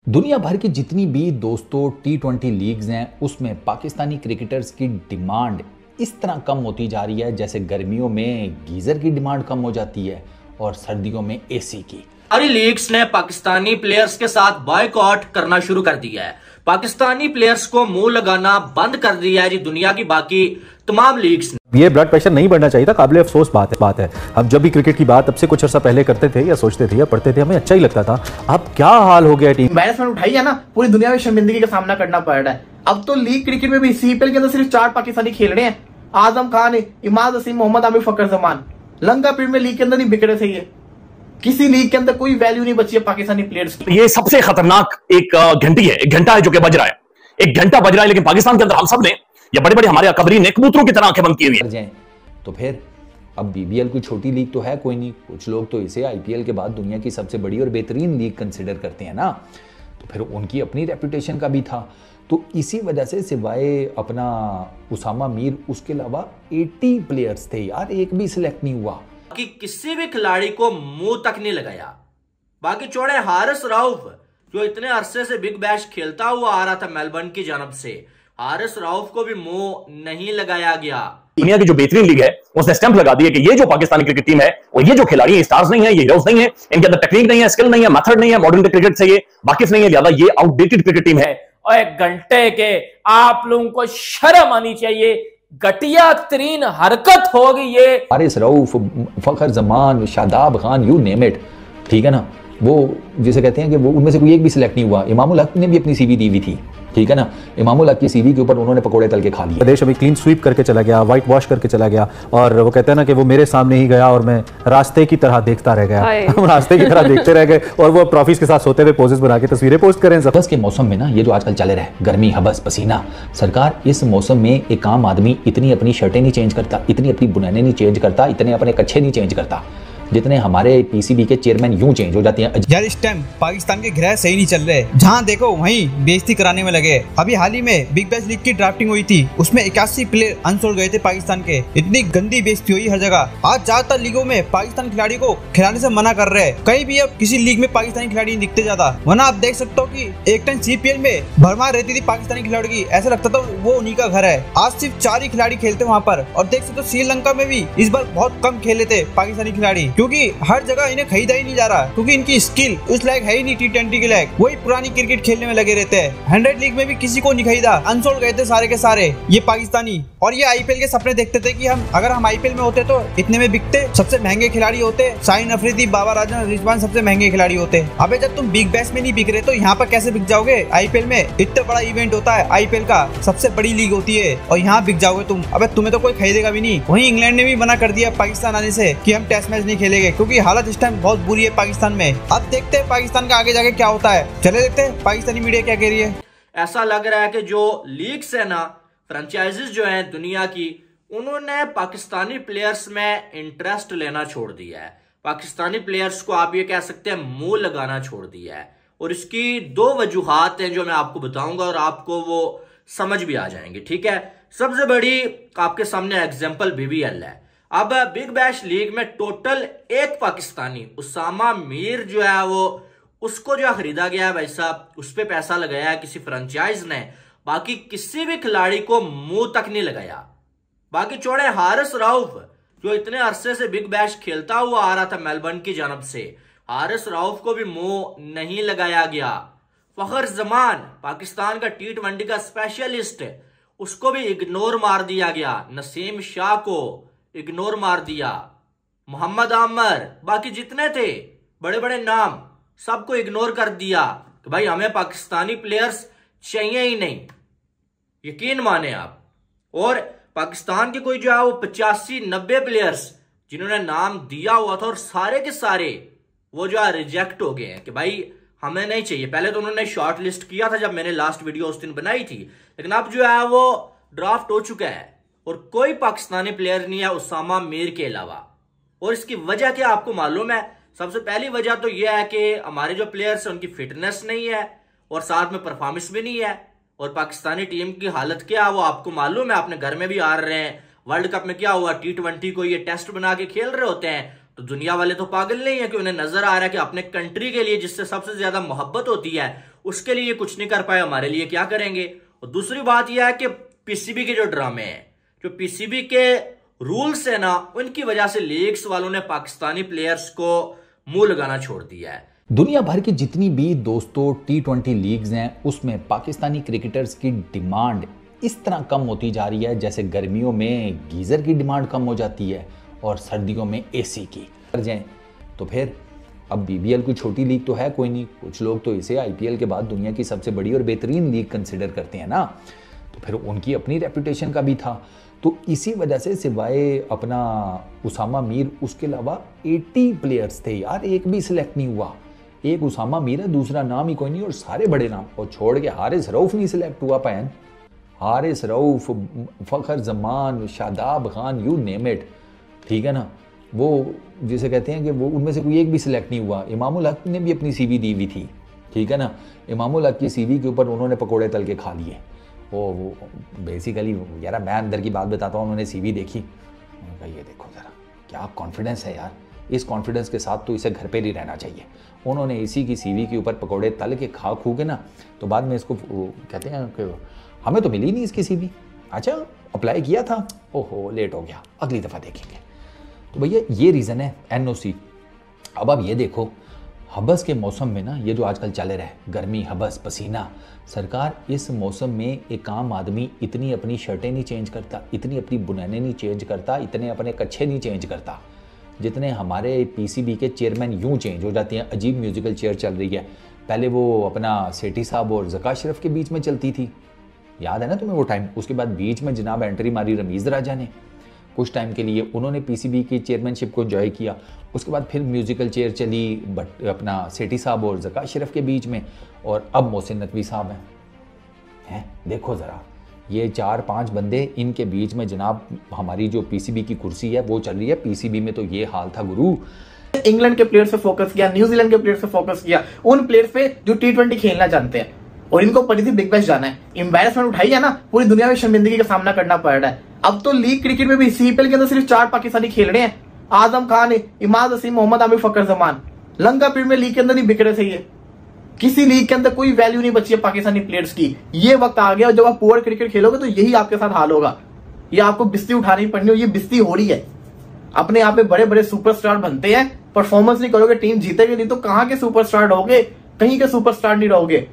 दुनिया भर की जितनी भी दोस्तों T20 लीग्स हैं उसमें पाकिस्तानी क्रिकेटर्स की डिमांड इस तरह कम होती जा रही है जैसे गर्मियों में गीजर की डिमांड कम हो जाती है और सर्दियों में एसी की। सारी लीग्स ने पाकिस्तानी प्लेयर्स के साथ बॉयकॉट करना शुरू कर दिया है। पाकिस्तानी प्लेयर्स को मुंह लगाना बंद कर दिया है जी दुनिया की बाकी तमाम लीग्स ने। ये ब्लड प्रेशर नहीं बढ़ना चाहिए था, काबिल अफसोस बात है। हम जब भी क्रिकेट की बात अब से कुछ अर्सा पहले करते थे या सोचते थे या पढ़ते थे हमें अच्छा ही लगता था। अब क्या हाल हो गया टीम बैट्समैन उठाई है ना, पूरी दुनिया में शर्मिंदगी का सामना करना पड़ रहा है। अब तो लीग क्रिकेट में भी सीपीएल के अंदर सिर्फ 4 पाकिस्तानी खेल रहे हैं। आजम खान, इमाद वसीम, मोहम्मद आमिर, फखर जमान। लंका प्रीमियर लीग के अंदर नहीं बिगड़े थे ये। किसी लीग के अंदर कोई वैल्यू नहीं बची है पाकिस्तानी प्लेयर्स की। ये सबसे खतरनाक एक घंटी है, एक घंटा है जो कि बज रहा है, एक घंटा बज रहा है। लेकिन पाकिस्तान के अंदर हम सब ने या बड़े बड़े हमारे कबरी ने कबूतरों की तरह आंखें बंद की हुई है। तो फिर अब बीबीएल कोई छोटी लीग तो है कोई नहीं। कुछ लोग तो इसे आईपीएल के बाद दुनिया की सबसे बड़ी और बेहतरीन लीग कंसिडर करते हैं ना, तो फिर उनकी अपनी रेपुटेशन का भी था। तो इसी वजह से सिवाय अपना उसामा मीर उसके अलावा 80 प्लेयर्स थे यार, एक भी सिलेक्ट नहीं हुआ। कि किसी भी खिलाड़ी को मुंह तक नहीं लगाया। बाकी छोड़े हारिस रऊफ जो इतने अरसे से बिग बैश खेलता हुआ आ रहा था मेलबर्न की जानब से, हारिस रऊफ को भी मुंह नहीं लगाया गया। दुनिया की जो बेहतरीन लीग है उसने स्टैंप लगा दिया कि ये जो पाकिस्तानी क्रिकेट टीम है और ये जो खिलाड़ी है स्टार्स नहीं है, ये हीरोज नहीं है, इनके अंदर टेक्निक नहीं है, स्किल नहीं है, मेथड नहीं है, मॉडर्न क्रिकेट से ये वाकिफ नहीं है, ज्यादा ये आउटडेटेड क्रिकेट टीम है। और एक घंटे के आप लोगों को शर्म आनी चाहिए, घटिया तरीन हरकत होगी ये। Haris Rauf, Fakhar Zaman, Shadab Khan, you name it, ठीक है ना, वो जिसे कहते हैं कि वो उनमें से कोई एक भी सिलेक्ट नहीं हुआ। इमामुल हक ने भी अपनी सीवी दी हुई थी, ठीक है ना। इमामुल हक की सीवी के ऊपर उन्होंने पकोड़े तल के खा लिए। देश अभी क्लीन स्वीप करके चला गया, व्हाइट वॉश करके चला गया और वो कहते हैं ना कि वो मेरे सामने ही गया और मैं रास्ते की तरह देखता रह गया। हम रास्ते की तरह देखते रह गए और वो ट्रॉफीज के साथ सोते हुए पोजेस बना के तस्वीरें पोस्ट करें। हबस के मौसम में ना, ये जो आजकल चले रहे गर्मी, हबस, पसीना, सरकार इस मौसम में एक आम आदमी इतनी अपनी शर्टें नहीं चेंज करता, इतनी अपनी बुनाने नहीं चेंज करता, इतने अपने कच्छे नहीं चेंज करता जितने हमारे पीसीबी के चेयरमैन यूं चेंज हो जाती हैं। यार इस टाइम पाकिस्तान के ग्रह सही नहीं चल रहे, जहाँ देखो वहीं बेइज्जती कराने में लगे। अभी हाल ही में बिग बैश लीग की ड्राफ्टिंग हुई थी, उसमें 81 प्लेयर अनसोल्ड गए थे पाकिस्तान के। इतनी गंदी बेइज्जती हुई हर जगह। आज ज्यादातर लीगों में पाकिस्तान खिलाड़ी को खिलाने से मना कर रहे हैं। कहीं भी अब किसी लीग में पाकिस्तानी खिलाड़ी नहीं दिखते ज्यादा। वरना आप देख सकते हो कि एक टाइम सीपीएल में भरमार रहती थी पाकिस्तानी खिलाड़ी की, ऐसा लगता था वो उन्हीं का घर है। आज सिर्फ 4 ही खिलाड़ी खेलते वहाँ पर। और देख सकते हो श्रीलंका में भी इस बार बहुत कम खेले थे पाकिस्तानी खिलाड़ी, क्योंकि हर जगह इन्हें खरीदा ही नहीं जा रहा, क्योंकि इनकी स्किल उस लायक है ही नहीं T20 के लायक। वही पुरानी क्रिकेट खेलने में लगे रहते हैं। 100 लीग में भी किसी को नहीं खरीदा, अनसोल्ड गए थे सारे के सारे ये पाकिस्तानी। और ये आईपीएल के सपने देखते थे कि अगर हम आईपीएल में होते तो इतने में बिकते, सबसे महंगे खिलाड़ी होते, शाहीन अफरीदी, बाबर आजम, रिजवान सबसे महंगे खिलाड़ी होते। अबे जब तुम बिग बैश में नहीं बिक रहे तो यहाँ पर कैसे बिक जाओगे? आईपीएल में इतना बड़ा इवेंट होता है, आईपीएल का सबसे बड़ी लीग होती है और यहाँ बिक जाओगे तुम। अबे तुम्हें तो कोई खरीदेगा भी नहीं। वहीं इंग्लैंड ने भी मना कर दिया पाकिस्तान आने से कि हम टेस्ट मैच नहीं खेलेंगे, क्योंकि हालत इस टाइम बहुत बुरी है पाकिस्तान में। अब देखते हैं पाकिस्तान का आगे जाके क्या होता है। चले देखते हैं पाकिस्तानी मीडिया क्या कह रही है। ऐसा लग रहा है कि जो लीग्स है ना, फ्रेंचाइजीज जो हैं दुनिया की, उन्होंने पाकिस्तानी प्लेयर्स में इंटरेस्ट लेना छोड़ दिया है। पाकिस्तानी प्लेयर्स को आप ये कह सकते हैं मुंह लगाना छोड़ दिया है। और इसकी 2 वजूहात हैं जो मैं आपको बताऊंगा और आपको वो समझ भी आ जाएंगे, ठीक है। सबसे बड़ी आपके सामने एग्जाम्पल बीबीएल है। अब बिग बैश लीग में टोटल एक पाकिस्तानी उसामा मीर जो है वो उसको जो खरीदा गया है भाई साहब, उस पर पैसा लगाया है किसी फ्रेंचाइज ने। बाकी किसी भी खिलाड़ी को मुंह तक नहीं लगाया। बाकी छोड़े हारिस रऊफ जो इतने अरसे से बिग बैश खेलता हुआ आ रहा था मेलबर्न की जानब से, हारिस रऊफ को भी मुंह नहीं लगाया गया। फखर जमान पाकिस्तान का T20 का स्पेशलिस्ट, उसको भी इग्नोर मार दिया गया। नसीम शाह को इग्नोर मार दिया। मोहम्मद आमिर, बाकी जितने थे बड़े बड़े नाम, सबको इग्नोर कर दिया कि भाई हमें पाकिस्तानी प्लेयर्स चाहिए ही नहीं। यकीन माने आप। और पाकिस्तान के कोई जो है वो 85-90 प्लेयर्स जिन्होंने नाम दिया हुआ था और सारे के सारे वो जो है रिजेक्ट हो गए हैं कि भाई हमें नहीं चाहिए। पहले तो उन्होंने शॉर्ट लिस्ट किया था जब मैंने लास्ट वीडियो उस दिन बनाई थी, लेकिन अब जो है वो ड्राफ्ट हो चुका है और कोई पाकिस्तानी प्लेयर नहीं है उसामा मीर के अलावा। और इसकी वजह क्या आपको मालूम है? सबसे पहली वजह तो यह है कि हमारे जो प्लेयर्स हैं उनकी फिटनेस नहीं है और साथ में परफॉर्मेंस भी नहीं है। और पाकिस्तानी टीम की हालत क्या है वो आपको मालूम है, अपने घर में भी आ रहे हैं। वर्ल्ड कप में क्या हुआ, T20 को ये टेस्ट बना के खेल रहे होते हैं, तो दुनिया वाले तो पागल नहीं है कि उन्हें नजर आ रहा है कि अपने कंट्री के लिए जिससे सबसे ज्यादा मोहब्बत होती है उसके लिए कुछ नहीं कर पाए, हमारे लिए क्या करेंगे। और दूसरी बात यह है कि पीसीबी के जो ड्रामे हैं, जो पीसीबी के रूल्स है ना, उनकी वजह से लीग्स वालों ने पाकिस्तानी प्लेयर्स को मुंह लगाना छोड़ दिया है। दुनिया भर की जितनी भी दोस्तों T20 लीग्स हैं उसमें पाकिस्तानी क्रिकेटर्स की डिमांड इस तरह कम होती जा रही है जैसे गर्मियों में गीज़र की डिमांड कम हो जाती है और सर्दियों में एसी की कर जाएं। तो फिर अब BBL कोई छोटी लीग तो है कोई नहीं, कुछ लोग तो इसे IPL के बाद दुनिया की सबसे बड़ी और बेहतरीन लीग कंसिडर करते हैं ना, तो फिर उनकी अपनी रेपुटेशन का भी था। तो इसी वजह से सिवाय अपना उसामा मीर उसके अलावा 80 प्लेयर्स थे यार, एक भी सिलेक्ट नहीं हुआ। एक उसामा मीर है, दूसरा नाम ही कोई नहीं और सारे बड़े नाम, और छोड़ के हारिस रऊफ नहीं सिलेक्ट हुआ pan, Haris Rauf, Fakhar Zaman, Shadab Khan, you name it, ठीक है ना। वो जिसे कहते हैं कि वो उनमें से कोई एक भी सिलेक्ट नहीं हुआ। इमामुल हक ने भी अपनी CV दी हुई थी, ठीक है ना। इमामुल हक की CV के ऊपर उन्होंने पकोड़े तल के खा लिए। वो बेसिकली यार मैं अंदर की बात बताता हूँ, उन्होंने CV देखी, उन्होंने कहा ये देखो ज़रा क्या कॉन्फिडेंस है यार, इस कॉन्फिडेंस के साथ तो इसे घर पे नहीं रहना चाहिए। उन्होंने इसी की CV के ऊपर पकोड़े तल के खा खू के ना, तो बाद में इसको कहते हैं कि हमें तो मिली नहीं इसकी CV, अच्छा अप्लाई किया था, ओहो लेट हो गया, अगली दफ़ा देखेंगे। तो भैया ये रीज़न है NOC। अब आप ये देखो हबस के मौसम में ना, ये जो आजकल चल रहा है गर्मी, हबस, पसीना, सरकार इस मौसम में एक आम आदमी इतनी अपनी शर्टें नहीं चेंज करता, इतनी अपनी बुनाने नहीं चेंज करता, इतने अपने कच्छे नहीं चेंज करता जितने हमारे PCB के चेयरमैन यूं चेंज हो जाते हैं। अजीब म्यूजिकल चेयर चल रही है, पहले वो अपना सेठी साहब और ज़का अशरफ के बीच में चलती थी, याद है ना तुम्हें वो टाइम। उसके बाद बीच में जनाब एंट्री मारी रमीज़ राजा ने, कुछ टाइम के लिए उन्होंने PCB की चेयरमैनशिप को एंजॉय किया। उसके बाद फिर म्यूजिकल चेयर चली अपना सेठी साहब और ज़का अशरफ के बीच में, और अब मोहसिन नकवी साहब हैं। देखो ज़रा ये 4-5 बंदे, इनके बीच में जनाब हमारी जो PCB की कुर्सी है वो चल रही है। PCB में तो ये हाल था गुरु। इंग्लैंड के प्लेयर से फोकस किया, न्यूजीलैंड के प्लेयर से फोकस किया, उन प्लेयर्स पे जो T20 खेलना जानते हैं, और इनको पड़ी थी बिग बैश जाना है। एम्बैरेसमेंट उठाई है ना, पूरी दुनिया में शर्मिंदगी का सामना करना पड़ रहा है। अब तो लीग क्रिकेट में भी CPL के अंदर सिर्फ 4 पाकिस्तानी खेल रहे हैं, आजम खान, इमाद वसीम, मोहम्मद आमिर, फकर जमान। लंका प्रीमियर लीग के अंदर नहीं बिगड़े थे ये, किसी लीग के अंदर कोई वैल्यू नहीं बची है पाकिस्तानी प्लेयर्स की। ये वक्त आ गया और जब आप पुअर क्रिकेट खेलोगे तो यही आपके साथ हाल होगा। ये आपको बिस्ती उठानी पड़नी हो, ये बिस्ती हो रही है। अपने आप में बड़े बड़े सुपरस्टार बनते हैं, परफॉर्मेंस नहीं करोगे टीम जीतेगी नहीं, तो कहां के सुपरस्टार रहोगे, कहीं के सुपरस्टार नहीं रहोगे।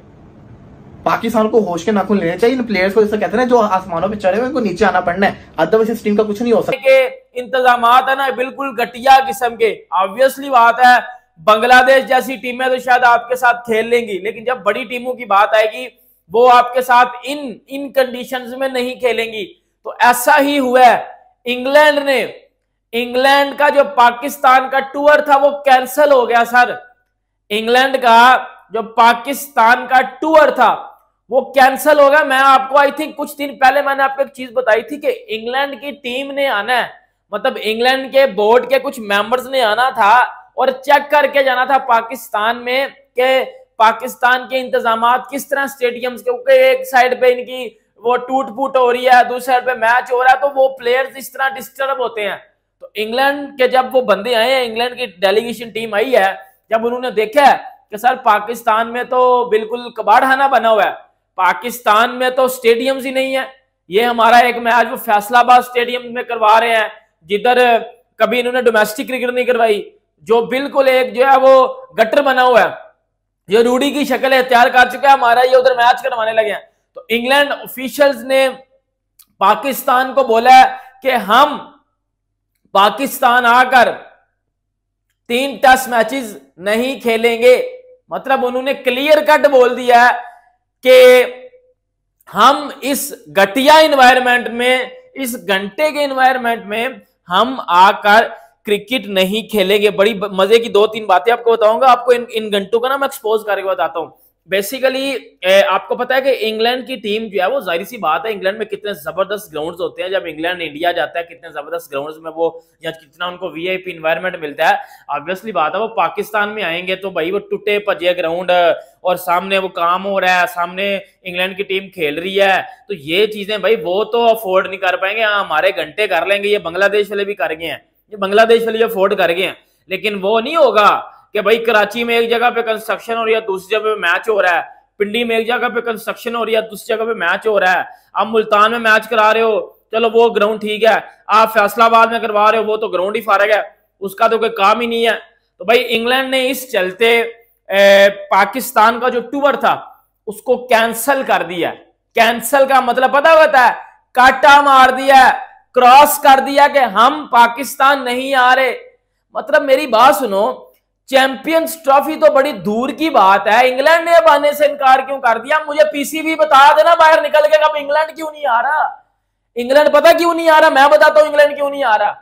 पाकिस्तान को होश के नाखून लेने चाहिए इन प्लेयर्स को, जैसे कहते हैं जो आसमानों पे चढ़े हुए उनको नीचे आना पड़ना है, अदरवाइज इस टीम का कुछ नहीं हो सकता। इंतजाम है ना बिल्कुल घटिया किस्म के। ऑब्वियसली बात है बांग्लादेश जैसी टीमें तो शायद आपके साथ खेल लेंगी, लेकिन जब बड़ी टीमों की बात आएगी वो आपके साथ इन कंडीशंस में नहीं खेलेंगी। तो ऐसा ही हुआ है। इंग्लैंड का जो पाकिस्तान का टूर था वो कैंसिल हो गया सर। इंग्लैंड का जो पाकिस्तान का टूर था वो कैंसिल हो गया। मैं आपको आई थिंक कुछ दिन पहले मैंने आपको एक चीज बताई थी कि इंग्लैंड की टीम ने आना है, मतलब इंग्लैंड के बोर्ड के कुछ मेंबर्स ने आना था और चेक करके जाना था पाकिस्तान में कि पाकिस्तान के इंतजामात किस तरह स्टेडियम्स के, क्योंकि एक साइड पे इनकी वो टूट फूट हो रही है, दूसरी साइड पे मैच हो रहा है, तो वो प्लेयर्स इस तरह डिस्टर्ब होते हैं। तो इंग्लैंड के जब वो बंदे आए हैं, इंग्लैंड की डेलीगेशन टीम आई है, जब उन्होंने देखा है कि सर पाकिस्तान में तो बिल्कुल कबाड़खाना बना हुआ है, पाकिस्तान में तो स्टेडियम्स ही नहीं है। ये हमारा एक मैच वो फैसलाबाद स्टेडियम में करवा रहे हैं, जिधर कभी इन्होंने डोमेस्टिक क्रिकेट नहीं करवाई, जो बिल्कुल एक जो है वो गटर बना हुआ है, जो रूडी की शक्ल तैयार कर चुका है हमारा, ये उधर मैच करवाने लगे हैं। तो इंग्लैंड ऑफिशियल्स ने पाकिस्तान को बोला है कि हम पाकिस्तान आकर 3 टेस्ट मैचेस नहीं खेलेंगे। मतलब उन्होंने क्लियर कट बोल दिया है कि हम इस घटिया इन्वायरमेंट में, इस घंटे के इन्वायरमेंट में हम आकर क्रिकेट नहीं खेलेंगे। बड़ी मजे की 2-3 बातें आपको बताऊंगा, आपको इन घंटों का ना मैं एक्सपोज करके बताता हूं। बेसिकली आपको पता है कि इंग्लैंड की टीम जो है वो, जाहिर सी बात है, इंग्लैंड में कितने जबरदस्त ग्राउंड्स होते हैं, जब इंग्लैंड इंडिया जाता है कितने जबरदस्त ग्राउंड्स में वो, या कितना उनको वीआईपी इन्वायरमेंट मिलता है। ऑब्वियसली बात है वो पाकिस्तान में आएंगे तो भाई वो टूटे भजे ग्राउंड और सामने वो काम हो रहा है, सामने इंग्लैंड की टीम खेल रही है, तो ये चीजें भाई वो तो अफोर्ड नहीं कर पाएंगे। हाँ हमारे घंटे कर लेंगे, ये बांग्लादेश वाले भी कर गए हैं, ये बांग्लादेश वाले अफोर्ड कर गए हैं, लेकिन वो नहीं होगा कि भाई कराची में एक जगह पे कंस्ट्रक्शन हो रही है, दूसरी जगह पे मैच हो रहा है, पिंडी में एक जगह पे कंस्ट्रक्शन हो रही है, दूसरी जगह पे मैच हो रहा है। आप मुल्तान में मैच करा रहे हो, चलो वो ग्राउंड ठीक है। आप फैसलाबाद में करवा रहे हो, वो तो ग्राउंड ही फारग है, उसका तो कोई काम ही नहीं है। तो भाई इंग्लैंड ने इस चलते पाकिस्तान का जो टूर था उसको कैंसल कर दिया। कैंसल का मतलब पता होता है, काटा मार दिया, क्रॉस कर दिया कि हम पाकिस्तान नहीं आ रहे। मतलब मेरी बात सुनो, चैंपियंस ट्रॉफी तो बड़ी दूर की बात है, इंग्लैंड ने अब आने से इनकार क्यों कर दिया? मुझे पीसीबी बता देना बाहर निकल के, अब इंग्लैंड क्यों नहीं आ रहा? इंग्लैंड पता क्यों नहीं आ रहा? मैं बताता हूं इंग्लैंड क्यों नहीं आ रहा।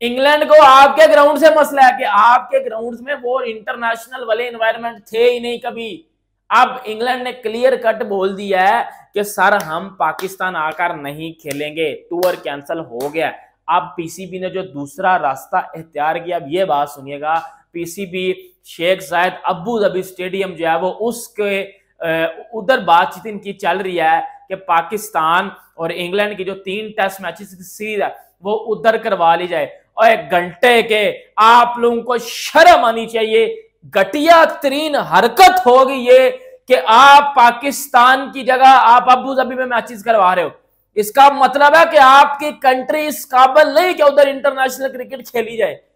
इंग्लैंड को आपके ग्राउंड से मसला है कि आपके ग्राउंड में वो इंटरनेशनल वाले एनवायरनमेंट थे ही नहीं कभी। अब इंग्लैंड ने क्लियर कट बोल दिया है कि सर हम पाकिस्तान आकर नहीं खेलेंगे, टूर कैंसिल हो गया। अब पीसीबी ने जो दूसरा रास्ता इख्तियार किया, अब ये बात सुनिएगा, पीसीबी शेख जायद अबू धाबी स्टेडियम जो है वो उसके उधर बातचीत इनकी चल रही है कि पाकिस्तान और इंग्लैंड की जो 3 टेस्ट मैचेस की सीरीज है वो उधर करवा ली जाए। और 1 घंटे के आप लोगों को शर्म आनी चाहिए, घटिया तरीन हरकत होगी ये कि आप पाकिस्तान की जगह आप अबू धाबी में मैचेस करवा रहे हो। इसका मतलब है कि आपकी कंट्री इस काबिल नहीं कि उधर इंटरनेशनल क्रिकेट खेली जाए।